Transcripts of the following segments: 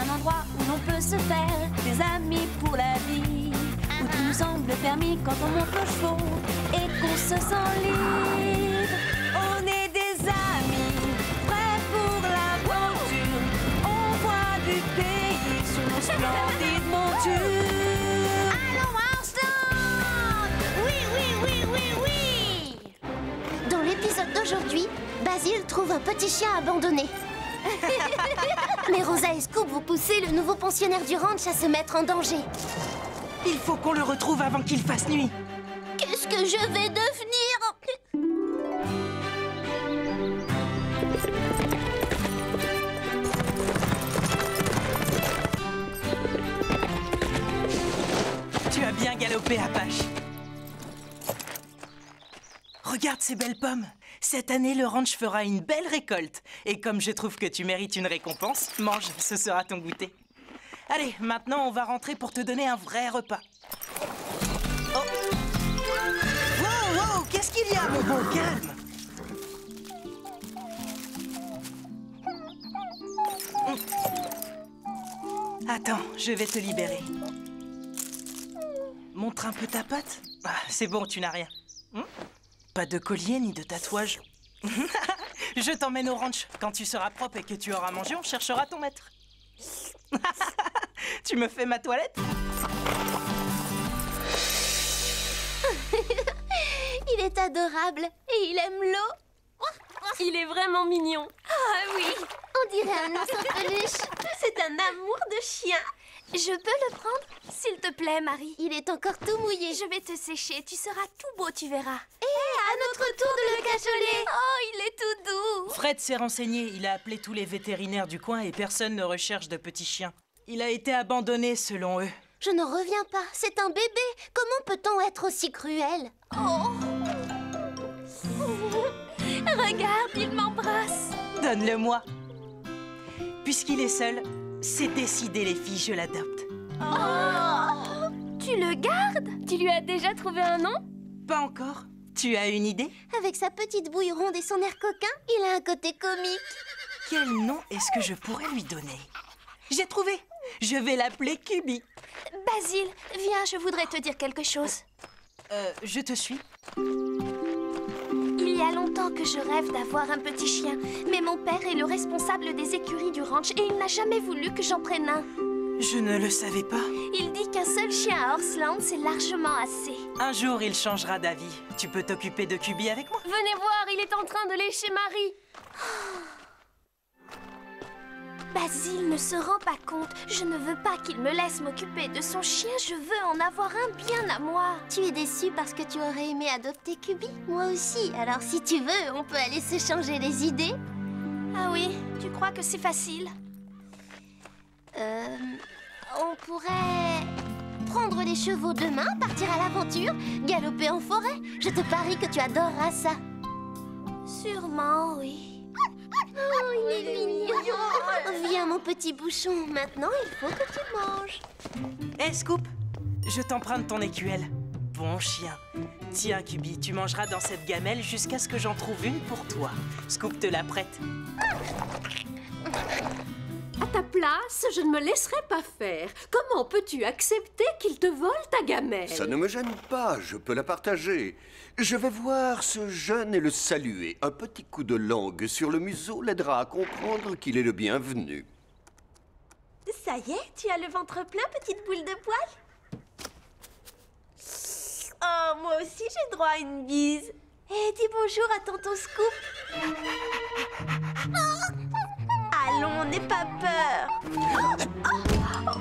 un endroit où l'on peut se faire des amis pour la vie, où tout nous semble permis quand on monte aux chevaux et qu'on se sent libre. On est des amis, prêts pour l'aventure. On voit du pays sur nos splendides montures. Allons, Marston! Oui, oui, oui, oui, oui! Dans l'épisode d'aujourd'hui, Basil trouve un petit chien abandonné. Mais Rosa et Scoop vont pousser le nouveau pensionnaire du ranch à se mettre en danger. Il faut qu'on le retrouve avant qu'il fasse nuit. Qu'est-ce que je vais devenir? Tu as bien galopé, Apache. Regarde ces belles pommes. Cette année, le ranch fera une belle récolte. Et comme je trouve que tu mérites une récompense, mange, ce sera ton goûter. Allez, maintenant, on va rentrer pour te donner un vrai repas. Oh! Wow, wow, qu'est-ce qu'il y a, mon beau? Calme! Attends, je vais te libérer. Montre un peu ta patte. Ah, c'est bon, tu n'as rien. Pas de collier ni de tatouage. Je t'emmène au ranch. Quand tu seras propre et que tu auras mangé, on cherchera ton maître. Tu me fais ma toilette? Il est adorable et il aime l'eau. Il est vraiment mignon. Ah oui, on dirait un ours en peluche. C'est un amour de chien. Je peux le prendre? S'il te plaît, Marie. Il est encore tout mouillé. Je vais te sécher. Tu seras tout beau, tu verras. À notre tour de le cajoler. Oh, il est tout doux. Fred s'est renseigné. Il a appelé tous les vétérinaires du coin et personne ne recherche de petits chiens. Il a été abandonné, selon eux. Je n'en reviens pas. C'est un bébé. Comment peut-on être aussi cruel? Oh. Regarde, il m'embrasse. Donne-le-moi. Puisqu'il est seul, c'est décidé, les filles, je l'adopte. Oh. Tu le gardes? Tu lui as déjà trouvé un nom? Pas encore. Tu as une idée? Avec sa petite bouille ronde et son air coquin, il a un côté comique. Quel nom est-ce que je pourrais lui donner? J'ai trouvé. Je vais l'appeler Cubi. Basil, viens, je voudrais te dire quelque chose. Je te suis. Il y a longtemps que je rêve d'avoir un petit chien, mais mon père est le responsable des écuries du ranch et il n'a jamais voulu que j'en prenne un. Je ne le savais pas. Il dit qu'un seul chien à Horseland, c'est largement assez. Un jour, il changera d'avis. Tu peux t'occuper de Cubi avec moi? Venez voir, il est en train de lécher Marie. Basil ne se rend pas compte. Je ne veux pas qu'il me laisse m'occuper de son chien. Je veux en avoir un bien à moi. Tu es déçue parce que tu aurais aimé adopter Cubi? Moi aussi. Alors si tu veux, on peut aller se changer les idées. Ah oui, tu crois que c'est facile? On pourrait prendre les chevaux demain, partir à l'aventure, galoper en forêt. Je te parie que tu adoreras ça. Sûrement, oui. Oh, il est mignon. Viens, mon petit bouchon. Maintenant, il faut que tu manges. Hé, Scoop, je t'emprunte ton écuelle. Bon chien. Tiens, Cubi, tu mangeras dans cette gamelle jusqu'à ce que j'en trouve une pour toi. Scoop te la prête. À ta place, je ne me laisserai pas faire. Comment peux-tu accepter qu'il te vole ta gamelle? Ça ne me gêne pas, je peux la partager. Je vais voir ce jeune et le saluer. Un petit coup de langue sur le museau l'aidera à comprendre qu'il est le bienvenu. Ça y est, tu as le ventre plein, petite boule de poil? Oh, moi aussi j'ai droit à une bise. Et dis bonjour à tonton Scoop. Allons, n'aie pas peur.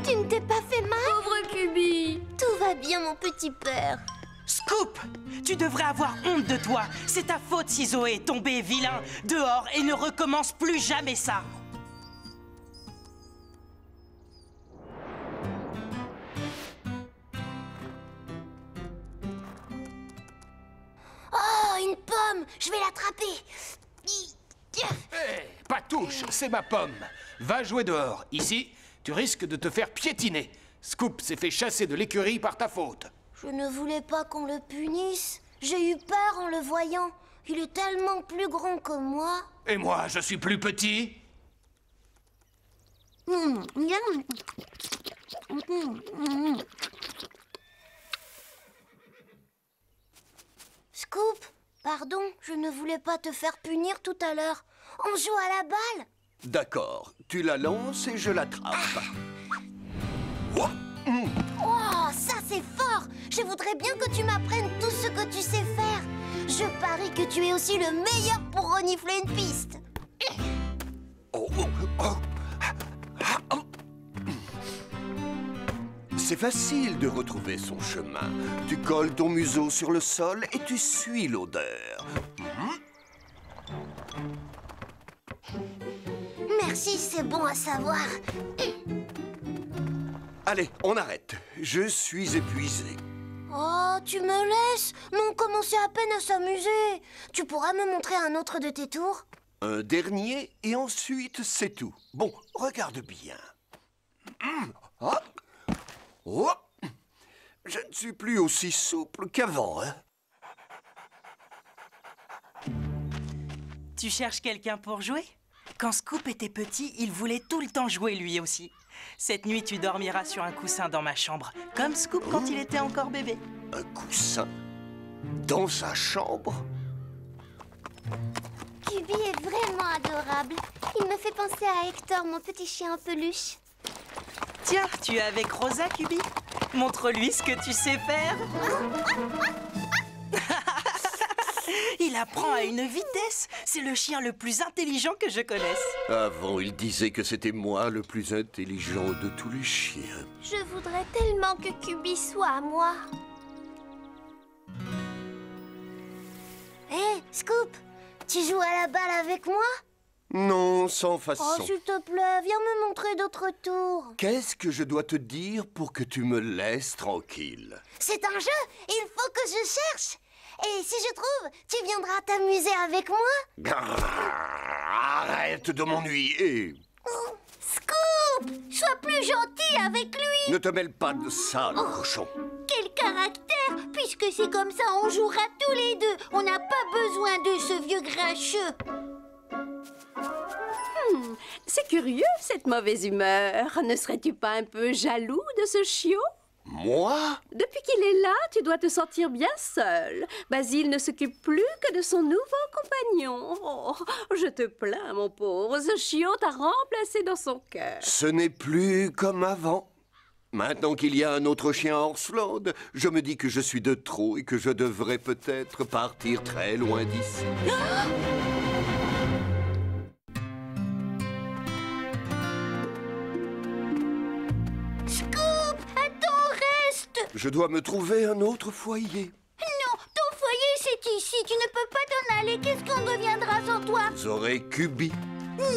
Tu ne t'es pas fait mal? Pauvre Cubi. Tout va bien, mon petit père. Scoop, tu devrais avoir honte de toi. C'est ta faute si Zoé est tombée vilain dehors et ne recommence plus jamais ça. Oh, une pomme! Je vais l'attraper. Hé, pas touche, c'est ma pomme. Va jouer dehors. Ici, tu risques de te faire piétiner. Scoop s'est fait chasser de l'écurie par ta faute. Je ne voulais pas qu'on le punisse. J'ai eu peur en le voyant. Il est tellement plus grand que moi. Et moi, je suis plus petit. Scoop, pardon, je ne voulais pas te faire punir tout à l'heure. On joue à la balle. D'accord, tu la lances et je l'attrape. Oh, ça c'est fort. Je voudrais bien que tu m'apprennes tout ce que tu sais faire. Je parie que tu es aussi le meilleur pour renifler une piste. C'est facile de retrouver son chemin. Tu colles ton museau sur le sol et tu suis l'odeur. Merci, c'est bon à savoir. Allez, on arrête. Je suis épuisé. Oh, tu me laisses? Mais on commençait à peine à s'amuser. Tu pourras me montrer un autre de tes tours? Un dernier et ensuite c'est tout. Bon, regarde bien. Oh, je ne suis plus aussi souple qu'avant, hein. Tu cherches quelqu'un pour jouer? Quand Scoop était petit, il voulait tout le temps jouer lui aussi. Cette nuit, tu dormiras sur un coussin dans ma chambre, comme Scoop quand il était encore bébé. Un coussin? Dans sa chambre? Cubi est vraiment adorable. Il me fait penser à Hector, mon petit chien en peluche. Tiens, tu es avec Rosa, Cubi? Montre-lui ce que tu sais faire. Il apprend à une vitesse. C'est le chien le plus intelligent que je connaisse. Avant, il disait que c'était moi le plus intelligent de tous les chiens. Je voudrais tellement que Cubi soit à moi. Hé, Scoop, tu joues à la balle avec moi? Non, sans façon. Oh, s'il te plaît, viens me montrer d'autres tours. Qu'est-ce que je dois te dire pour que tu me laisses tranquille? C'est un jeu, il faut que je cherche. Et si je trouve, tu viendras t'amuser avec moi? Arrête de m'ennuyer. Scoop, sois plus gentil avec lui. Ne te mêle pas de ça, le cochon. Quel caractère! Puisque c'est comme ça, on jouera tous les deux. On n'a pas besoin de ce vieux grincheux. C'est curieux, cette mauvaise humeur. Ne serais-tu pas un peu jaloux de ce chiot? Moi? Depuis qu'il est là, tu dois te sentir bien seul. Basile ne s'occupe plus que de son nouveau compagnon. Oh, je te plains, mon pauvre. Ce chiot t'a remplacé dans son cœur. Ce n'est plus comme avant. Maintenant qu'il y a un autre chien à Orsland, je me dis que je suis de trop et que je devrais peut-être partir très loin d'ici. Scoop, attends, reste. Je dois me trouver un autre foyer. Non, ton foyer, c'est ici. Tu ne peux pas t'en aller. Qu'est-ce qu'on deviendra sans toi? Vous aurez Cubi.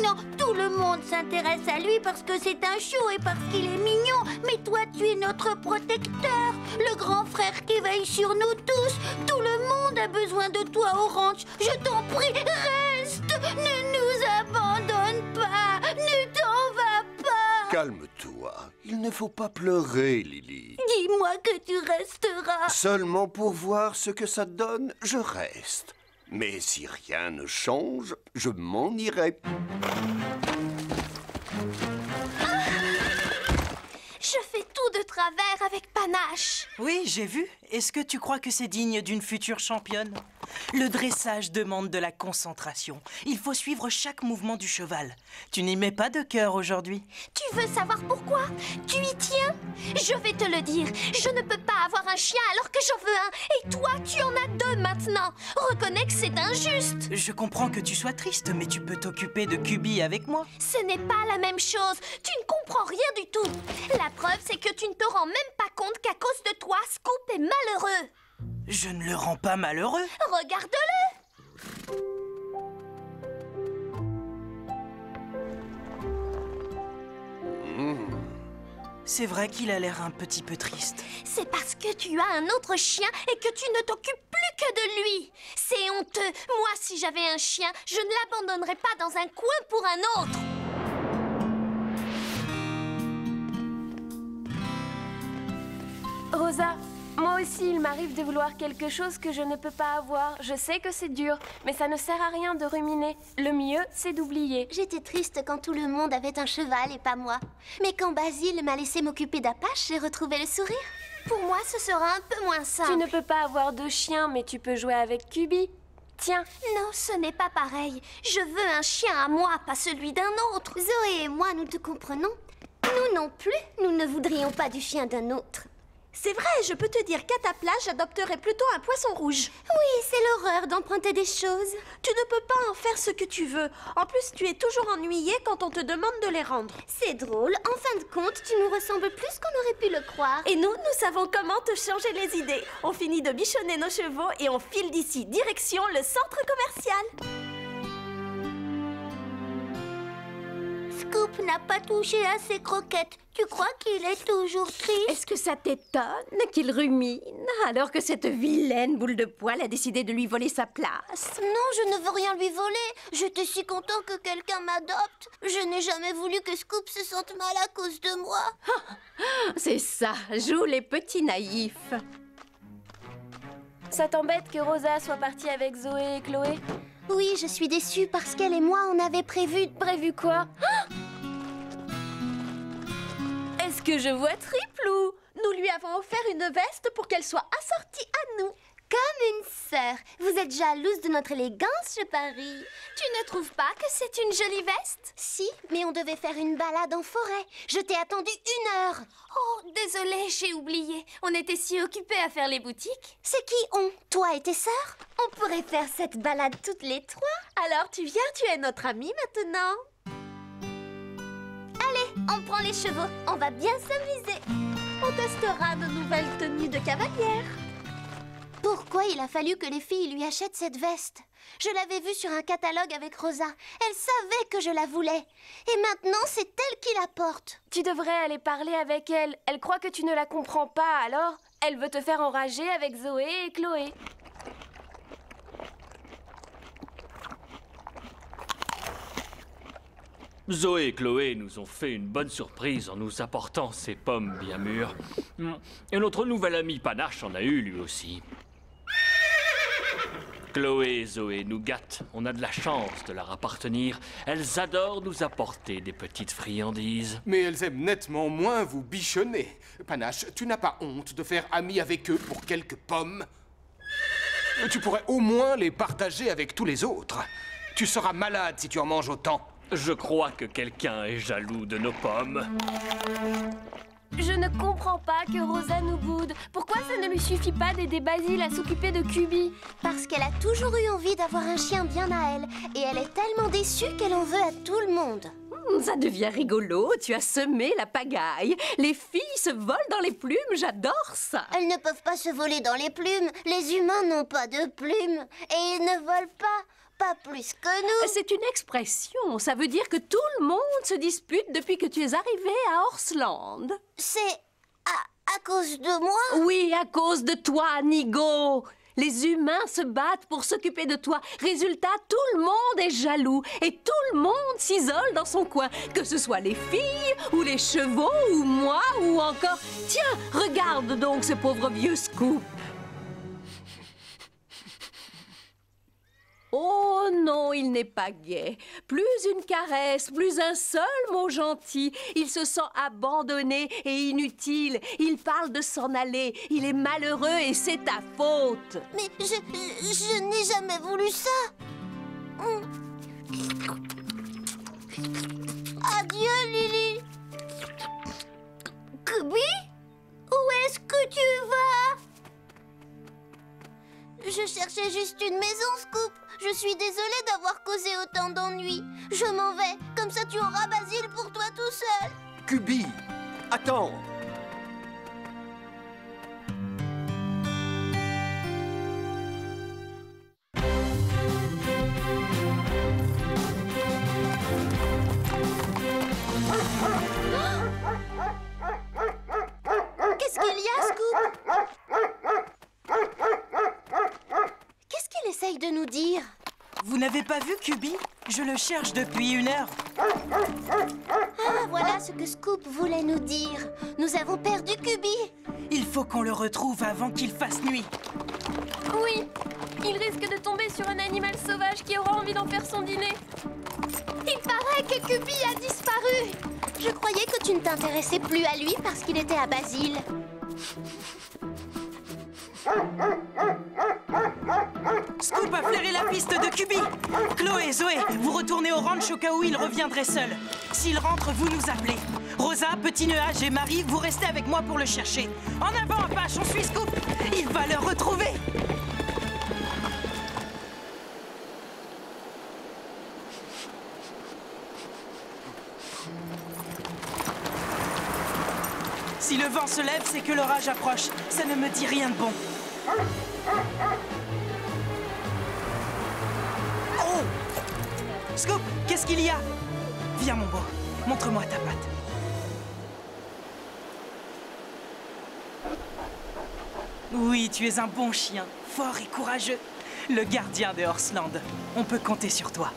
Non, tout le monde s'intéresse à lui parce que c'est un chiot et parce qu'il est mignon. Mais toi, tu es notre protecteur, le grand frère qui veille sur nous tous. Tout le monde a besoin de toi au ranch. Je t'en prie, reste. Ne nous abandonne pas. Ne t'en vas pas. Calme-toi. Il ne faut pas pleurer, Lily. Dis-moi que tu resteras. Seulement pour voir ce que ça donne, je reste. Mais si rien ne change, je m'en irai. Je fais tout de travers avec panache. Oui, j'ai vu. Est-ce que tu crois que c'est digne d'une future championne? Le dressage demande de la concentration. Il faut suivre chaque mouvement du cheval. Tu n'y mets pas de cœur aujourd'hui. Tu veux savoir pourquoi? Tu y tiens? Je vais te le dire. Je ne peux pas avoir un chien alors que j'en veux un. Et toi, tu en as deux maintenant. Reconnais que c'est injuste. Je comprends que tu sois triste, mais tu peux t'occuper de Cubi avec moi. Ce n'est pas la même chose. Tu ne comprends rien du tout. La preuve, c'est que tu ne te rends même pas compte qu'à cause de toi, Scoop est malheureux. Je ne le rends pas malheureux. Regarde-le. C'est vrai qu'il a l'air un petit peu triste. C'est parce que tu as un autre chien et que tu ne t'occupes plus que de lui. C'est honteux. Moi, si j'avais un chien, je ne l'abandonnerais pas dans un coin pour un autre. Rosa, moi Moi aussi, il m'arrive de vouloir quelque chose que je ne peux pas avoir. Je sais que c'est dur, mais ça ne sert à rien de ruminer. Le mieux, c'est d'oublier. J'étais triste quand tout le monde avait un cheval et pas moi. Mais quand Basile m'a laissé m'occuper d'Apache, j'ai retrouvé le sourire. Pour moi, ce sera un peu moins simple. Tu ne peux pas avoir de chien, mais tu peux jouer avec Cubi. Tiens. Non, ce n'est pas pareil. Je veux un chien à moi, pas celui d'un autre. Zoé et moi, nous te comprenons. Nous non plus, nous ne voudrions pas du chien d'un autre. C'est vrai, je peux te dire qu'à ta place, j'adopterais plutôt un poisson rouge. Oui, c'est l'horreur d'emprunter des choses. Tu ne peux pas en faire ce que tu veux. En plus, tu es toujours ennuyé quand on te demande de les rendre. C'est drôle, en fin de compte, tu nous ressembles plus qu'on aurait pu le croire. Et nous savons comment te changer les idées. On finit de bichonner nos chevaux et on file d'ici, direction le centre commercial. Scoop n'a pas touché à ses croquettes. Tu crois qu'il est toujours triste? Est-ce que ça t'étonne qu'il rumine alors que cette vilaine boule de poil a décidé de lui voler sa place? Non, je ne veux rien lui voler. J'étais si content que quelqu'un m'adopte. Je n'ai jamais voulu que Scoop se sente mal à cause de moi. C'est ça, joue les petits naïfs. Ça t'embête que Rosa soit partie avec Zoé et Chloé? Oui, je suis déçue parce qu'elle et moi, on avait prévu... Prévu quoi? Est-ce que je vois Triplou? Nous lui avons offert une veste pour qu'elle soit assortie à nous. Comme une sœur. Vous êtes jalouse de notre élégance, je parie. Tu ne trouves pas que c'est une jolie veste? Si, mais on devait faire une balade en forêt. Je t'ai attendu 1 heure. Oh, désolée, j'ai oublié. On était si occupés à faire les boutiques. C'est qui on? Toi et tes sœurs? On pourrait faire cette balade toutes les 3. Alors tu viens, tu es notre amie maintenant. Allez, on prend les chevaux. On va bien s'amuser. On testera de nouvelles tenues de cavalière. Pourquoi il a fallu que les filles lui achètent cette veste? Je l'avais vue sur un catalogue avec Rosa. Elle savait que je la voulais. Et maintenant, c'est elle qui la porte. Tu devrais aller parler avec elle. Elle croit que tu ne la comprends pas, alors elle veut te faire enrager avec Zoé et Chloé. Zoé et Chloé nous ont fait une bonne surprise en nous apportant ces pommes bien mûres. Et notre nouvel ami Panache en a eu lui aussi. Chloé et Zoé nous gâtent. On a de la chance de leur appartenir. Elles adorent nous apporter des petites friandises. Mais elles aiment nettement moins vous bichonner. Panache, tu n'as pas honte de faire ami avec eux pour quelques pommes? Tu pourrais au moins les partager avec tous les autres. Tu seras malade si tu en manges autant. Je crois que quelqu'un est jaloux de nos pommes. Je ne comprends pas que Rosa nous boude. Pourquoi ça ne lui suffit pas d'aider Basile à s'occuper de Cubi? Parce qu'elle a toujours eu envie d'avoir un chien bien à elle. Et elle est tellement déçue qu'elle en veut à tout le monde. Ça devient rigolo, tu as semé la pagaille. Les filles se volent dans les plumes, j'adore ça. Elles ne peuvent pas se voler dans les plumes. Les humains n'ont pas de plumes. Et ils ne volent pas. Pas plus que nous. C'est une expression. Ça veut dire que tout le monde se dispute depuis que tu es arrivé à Horsland. C'est à cause de moi? Oui, à cause de toi, Nigo. Les humains se battent pour s'occuper de toi. Résultat, tout le monde est jaloux. Et tout le monde s'isole dans son coin. Que ce soit les filles, ou les chevaux, ou moi, ou encore... Tiens, regarde donc ce pauvre vieux Scoop. Oh non, il n'est pas gai. Plus une caresse, plus un seul mot gentil. Il se sent abandonné et inutile. Il parle de s'en aller. Il est malheureux et c'est ta faute. Mais je n'ai jamais voulu ça. Adieu, Lily. Cubi, où est-ce que tu vas? Je cherchais juste une maison, Scoop. Je suis désolée d'avoir causé autant d'ennuis. Je m'en vais. Comme ça, tu auras Basile pour toi tout seul. Cubi, attends. Qu'est-ce qu'il y a, Scoop? Qu'est-ce qu'il essaye de nous dire? Vous n'avez pas vu Cubi? Je le cherche depuis 1 heure. Ah, voilà ce que Scoop voulait nous dire. Nous avons perdu Cubi. Il faut qu'on le retrouve avant qu'il fasse nuit. Oui, il risque de tomber sur un animal sauvage qui aura envie d'en faire son dîner. Il paraît que Cubi a disparu. Je croyais que tu ne t'intéressais plus à lui parce qu'il était à Basile. Scoop a flairé la piste de Cubi. Chloé, Zoé, vous retournez au ranch au cas où il reviendrait seul. S'il rentre, vous nous appelez. Rosa, Petit Nuage et Marie, vous restez avec moi pour le chercher. En avant, Apache, on suit Scoop. Il va le retrouver. Si le vent se lève, c'est que l'orage approche. Ça ne me dit rien de bon. Oh! Scoop, qu'est-ce qu'il y a? Viens, mon beau. Montre-moi ta patte. Oui, tu es un bon chien, fort et courageux. Le gardien de Horseland. On peut compter sur toi.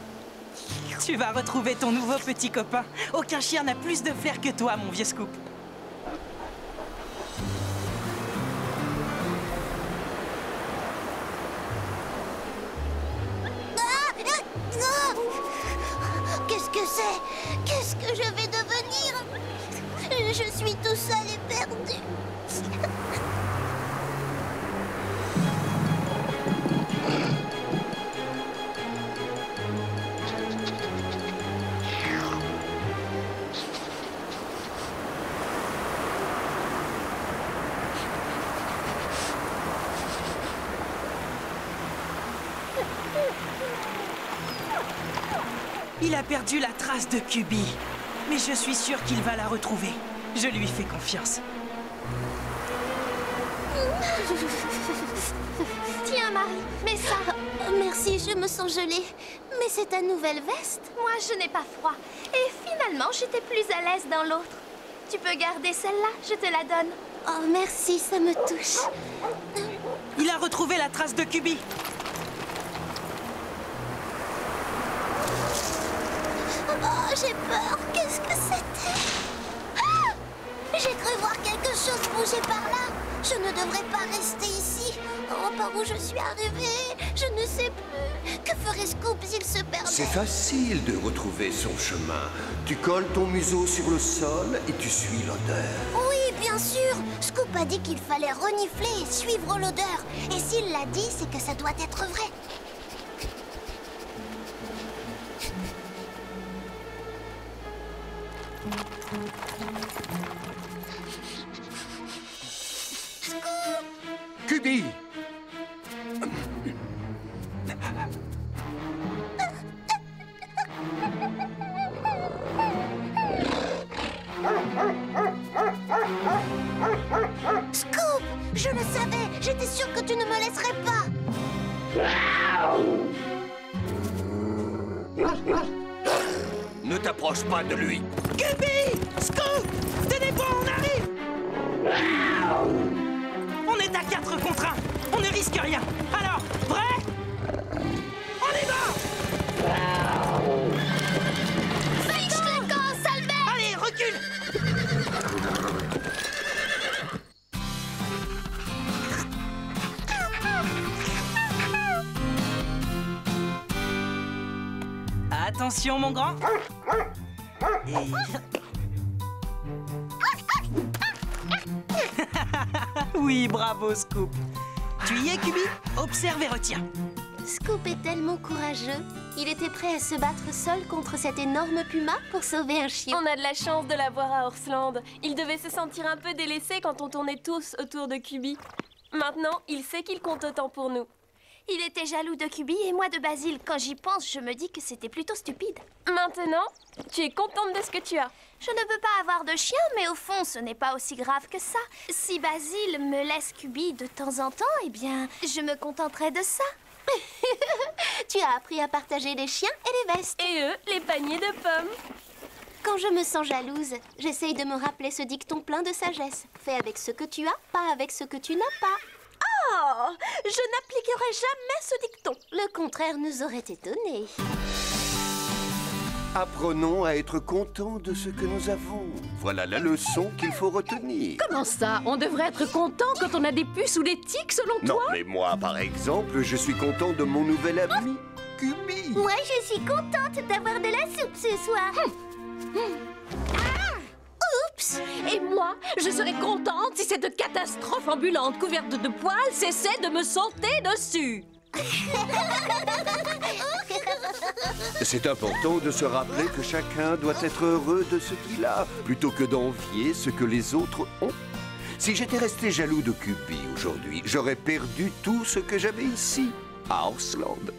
Tu vas retrouver ton nouveau petit copain. Aucun chien n'a plus de flair que toi, mon vieux Scoop. Qu'est-ce que c'est? Qu'est-ce que je vais devenir? Je suis tout seul et perdu. Il a perdu la trace de Cubi. Mais je suis sûre qu'il va la retrouver. Je lui fais confiance. Tiens, Marie, mets ça. Merci, je me sens gelée. Mais c'est ta nouvelle veste? Moi, je n'ai pas froid. Et finalement, j'étais plus à l'aise dans l'autre. Tu peux garder celle-là, je te la donne. Oh, merci, ça me touche. Il a retrouvé la trace de Cubi. Oh, j'ai peur. Qu'est-ce que c'était? Ah! J'ai cru voir quelque chose bouger par là. Je ne devrais pas rester ici. Oh, par où je suis arrivée? Je ne sais plus. Que ferait Scoop s'il se perdait? C'est facile de retrouver son chemin. Tu colles ton museau sur le sol et tu suis l'odeur. Oui, bien sûr. Scoop a dit qu'il fallait renifler et suivre l'odeur. Et s'il l'a dit, c'est que ça doit être vrai. Cubi! Scoop! Je le savais! J'étais sûre que tu ne me laisserais pas! Ne t'approche pas de lui. Cubi! Scoop! Tenez bon, on arrive! On est à 4 contre 1. On ne risque rien. Alors, prêt? On y va! Fiche le camp, sale bête! Allez, recule! Attention, mon grand. Et... Oui, bravo, Scoop. Tu y es, Cubi? Observe et retiens. Scoop est tellement courageux. Il était prêt à se battre seul contre cet énorme puma pour sauver un chien. On a de la chance de l'avoir à Horseland. Il devait se sentir un peu délaissé quand on tournait tous autour de Cubi. Maintenant, il sait qu'il compte autant pour nous. Il était jaloux de Cubi et moi de Basile. Quand j'y pense, je me dis que c'était plutôt stupide. Maintenant, tu es contente de ce que tu as. Je ne peux pas avoir de chien, mais au fond, ce n'est pas aussi grave que ça. Si Basile me laisse Cubi de temps en temps, eh bien, je me contenterai de ça. Tu as appris à partager les chiens et les vestes. Et eux, les paniers de pommes. Quand je me sens jalouse, j'essaye de me rappeler ce dicton plein de sagesse. Fais avec ce que tu as, pas avec ce que tu n'as pas. Oh, je n'appliquerai jamais ce dicton. Le contraire nous aurait étonnés. Apprenons à être contents de ce que nous avons. Voilà la leçon qu'il faut retenir. Comment ça? On devrait être content quand on a des puces ou des tiques, selon Non, toi? mais moi, par exemple, je suis content de mon nouvel ami, Cubi. Moi, je suis contente d'avoir de la soupe ce soir. Oups! Et moi, je serais contente si cette catastrophe ambulante couverte de poils cessait de me sauter dessus. C'est important de se rappeler que chacun doit être heureux de ce qu'il a, plutôt que d'envier ce que les autres ont. Si j'étais resté jaloux de Cubi aujourd'hui, j'aurais perdu tout ce que j'avais ici, à Horsland.